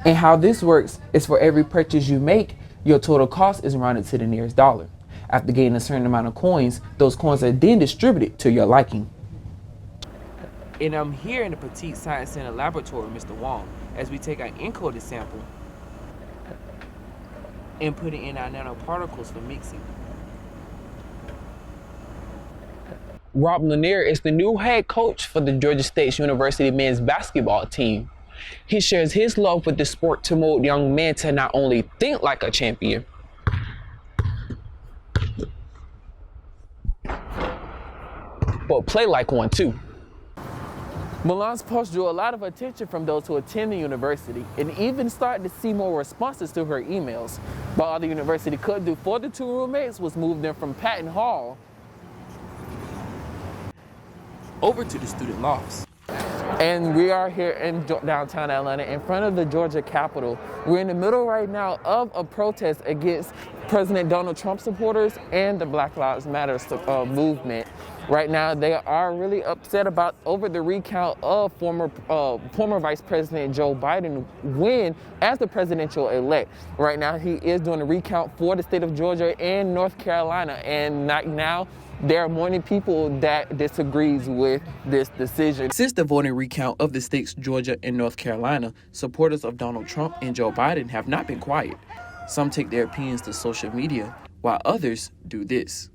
And how this works is for every purchase you make, your total cost is rounded to the nearest dollar. After gaining a certain amount of coins, those coins are then distributed to your liking. And I'm here in the Petite Science Center laboratory, Mr. Wong, as we take our encoded sample and put it in our nanoparticles for mixing. Rob Lanier is the new head coach for the Georgia State University men's basketball team. He shares his love with the sport to mold young men to not only think like a champion, but play like one too. Milan's post drew a lot of attention from those who attend the university and even started to see more responses to her emails. But all the university could do for the two roommates was move them from Patton Hall over to the student lofts. And we are here in downtown Atlanta in front of the Georgia Capitol. We're in the middle right now of a protest against President Donald Trump supporters and the Black Lives Matter movement. Right now, they are really upset over the recount of former Vice President Joe Biden win as the presidential elect. Right now, he is doing a recount for the state of Georgia and North Carolina, and now there are many people that disagrees with this decision. Since the voting recount of the states Georgia and North Carolina, supporters of Donald Trump and Joe Biden have not been quiet. Some take their opinions to social media, while others do this.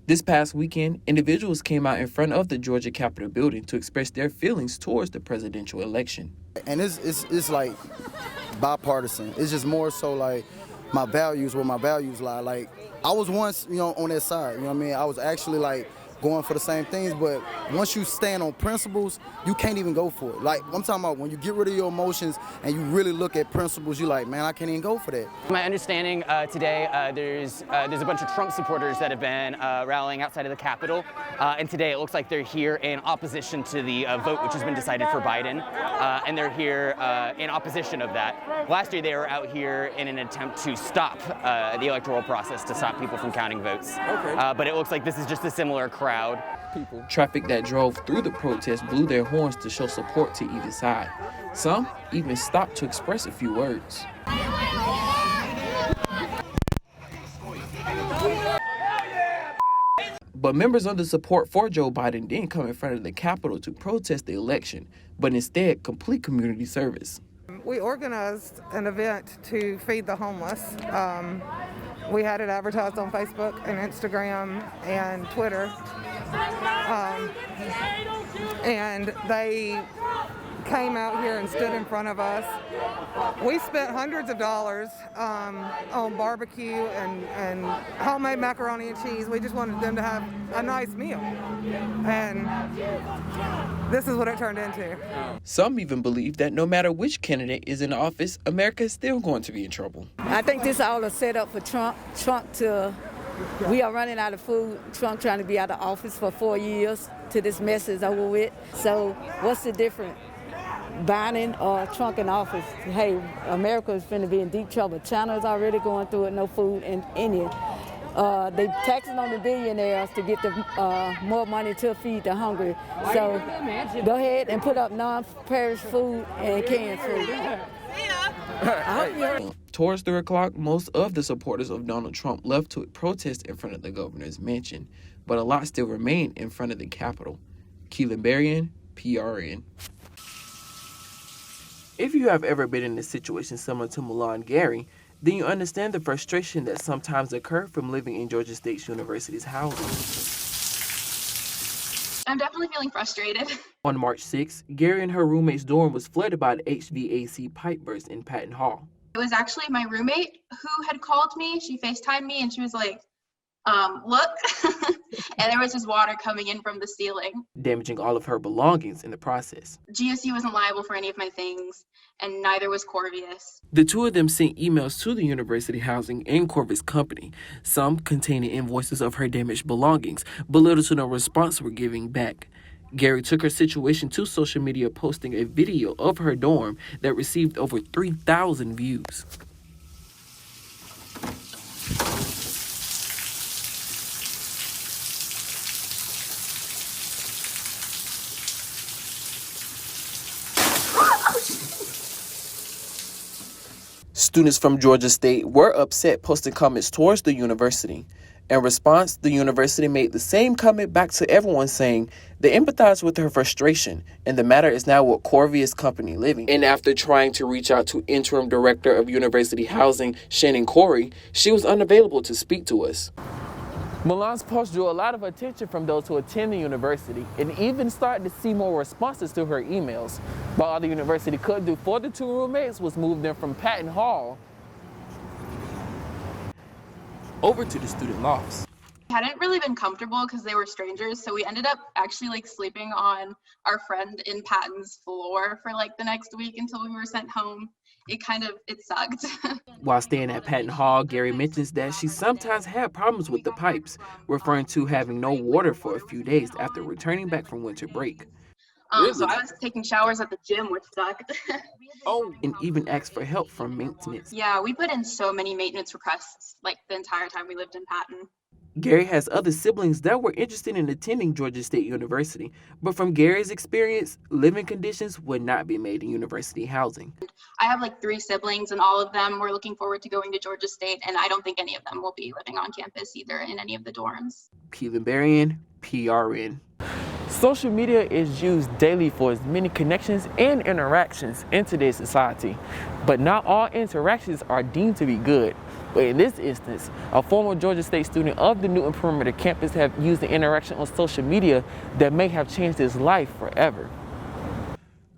This past weekend, individuals came out in front of the Georgia Capitol building to express their feelings towards the presidential election. And it's like bipartisan. It's just more so like my values, where my values lie. Like I was once, on that side, you know what I mean? I was actually like going for the same things, but once you stand on principles, you can't even go for it. Like I'm talking about when you get rid of your emotions and you really look at principles, you're like, man, I can't even go for that. My understanding today, there's a bunch of Trump supporters that have been rallying outside of the Capitol, and today it looks like they're here in opposition to the vote which has been decided for Biden, and they're here in opposition of that. Last year they were out here in an attempt to stop the electoral process, to stop people from counting votes. Okay. But it looks like this is just a similar crowd. Traffic that drove through the protest blew their horns to show support to either side. Some even stopped to express a few words. But members of the support for Joe Biden didn't come in front of the Capitol to protest the election, but instead complete community service. We organized an event to feed the homeless. We had it advertised on Facebook and Instagram and Twitter. And they came out here and stood in front of us. We spent hundreds of dollars on barbecue and homemade macaroni and cheese. We just wanted them to have a nice meal. And this is what it turned into. Some even believe that no matter which candidate is in office, America is still going to be in trouble. I think this all is set up for Trump we are running out of food. Trump trying to be out of office for 4 years till this mess is over with. So what's the difference? Biden or Trump in office? Hey, America is finna be in deep trouble. China is already going through it, no food in India. They taxing on the billionaires to get more money to feed the hungry. So go ahead and put up non-perishable food and canned food. Towards 3 o'clock, most of the supporters of Donald Trump left to protest in front of the governor's mansion, but a lot still remained in front of the Capitol. Keelin Berrian, PRN. If you have ever been in a situation similar to Milan Gary, then you understand the frustration that sometimes occurs from living in Georgia State University's housing. I'm definitely feeling frustrated. On March 6th, Gary and her roommate's dorm was flooded by the HVAC pipe burst in Patton Hall. It was actually my roommate who had called me. She FaceTimed me and she was like, look, and there was just water coming in from the ceiling, damaging all of her belongings in the process. GSU wasn't liable for any of my things, and neither was Corvius. The two of them sent emails to the university housing and Corvius company, some containing invoices of her damaged belongings, but little to no response were giving back. Gary took her situation to social media, posting a video of her dorm that received over 3,000 views. Students from Georgia State were upset, posting comments towards the university. In response, the university made the same comment back to everyone, saying they empathize with her frustration, and the matter is now with Corvia's company Living. And after trying to reach out to Interim Director of University Housing, Shannon Corey, she was unavailable to speak to us. Milan's post drew a lot of attention from those who attend the university and even started to see more responses to her emails. But all the university could do for the two roommates was move them from Patton Hall over to the student lofts. We hadn't really been comfortable because they were strangers, so we ended up actually like sleeping on our friend in Patton's floor for like the next week until we were sent home. It sucked. While staying at Patton Hall, Gary mentions that she sometimes had problems with the pipes, referring to having no water for a few days after returning back from winter break. So I was taking showers at the gym, which sucked. And even asked for help from maintenance. Yeah, we put in so many maintenance requests like the entire time we lived in Patton. Gary has other siblings that were interested in attending Georgia State University, but from Gary's experience, living conditions would not be made in university housing. I have like 3 siblings, and all of them were looking forward to going to Georgia State, and I don't think any of them will be living on campus either in any of the dorms. Keelin Berrian, PRN. Social media is used daily for as many connections and interactions in today's society, but not all interactions are deemed to be good. But in this instance, a former Georgia State student of the Newton Perimeter campus have used the interaction on social media that may have changed his life forever.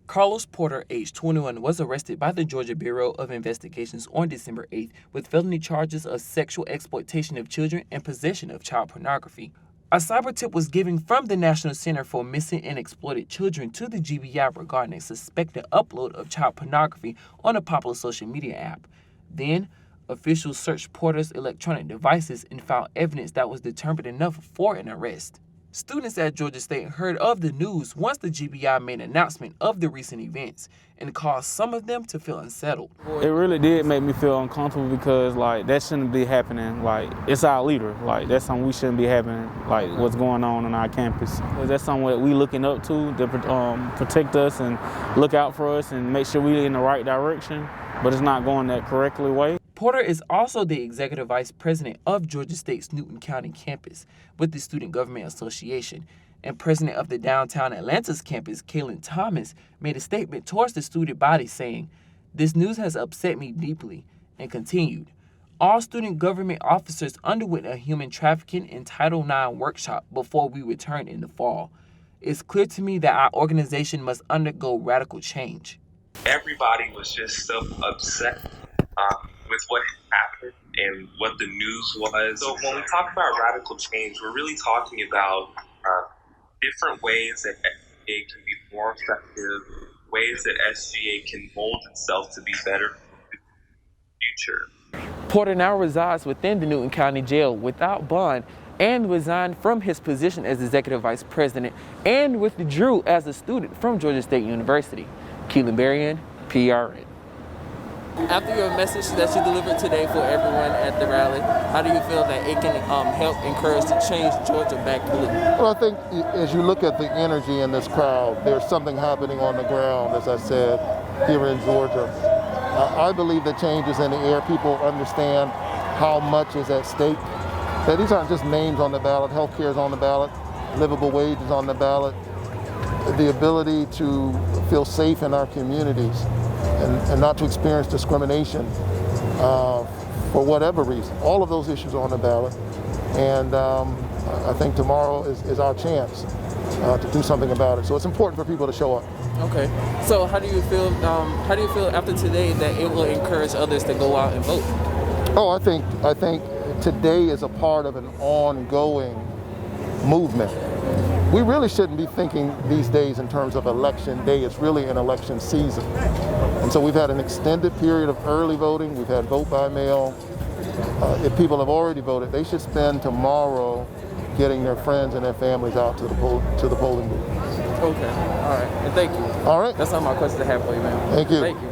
Carlos Porter, age 21, was arrested by the Georgia Bureau of Investigations on December 8th with felony charges of sexual exploitation of children and possession of child pornography. A cyber tip was given from the National Center for Missing and Exploited Children to the GBI regarding a suspected upload of child pornography on a popular social media app. Then, officials searched Porter's electronic devices and found evidence that was determined enough for an arrest. Students at Georgia State heard of the news once the GBI made an announcement of the recent events and caused some of them to feel unsettled. It really did make me feel uncomfortable because that shouldn't be happening. It's our leader. That's something we shouldn't be having, what's going on our campus. That's something that we looking up to protect us and look out for us and make sure we're in the right direction, but it's not going that correctly way. Porter is also the executive vice president of Georgia State's Newton County campus with the Student Government Association, and president of the downtown Atlanta's campus, Keelin Thomas, made a statement towards the student body saying, "This news has upset me deeply," and continued, "All student government officers underwent a human trafficking and Title IX workshop before we returned in the fall. It's clear to me that our organization must undergo radical change." Everybody was just so upset with what happened and what the news was. So when we talk about radical change, we're really talking about different ways that SGA can be more effective, ways that SGA can mold itself to be better in the future. Porter now resides within the Newton County Jail without bond and resigned from his position as executive vice president and withdrew as a student from Georgia State University. Keelin Berrian, PRN. After your message that you delivered today for everyone at the rally, how do you feel that it can help encourage to change Georgia back blue? Well, I think as you look at the energy in this crowd, there's something happening on the ground, as I said, here in Georgia. I believe the change is in the air. People understand how much is at stake. That these aren't just names on the ballot. Health care is on the ballot. Livable wage is on the ballot. The ability to feel safe in our communities and not to experience discrimination for whatever reason. All of those issues are on the ballot. And I think tomorrow is our chance to do something about it. So it's important for people to show up. Okay. So how do you feel after today that it will encourage others to go out and vote? Oh, I think today is a part of an ongoing movement. We really shouldn't be thinking these days in terms of election day. It's really an election season. And so we've had an extended period of early voting. We've had vote by mail. If people have already voted, they should spend tomorrow getting their friends and their families out to the polling booth. Okay. All right. And thank you. All right. That's all my questions I have for you, man. Thank you. Thank you.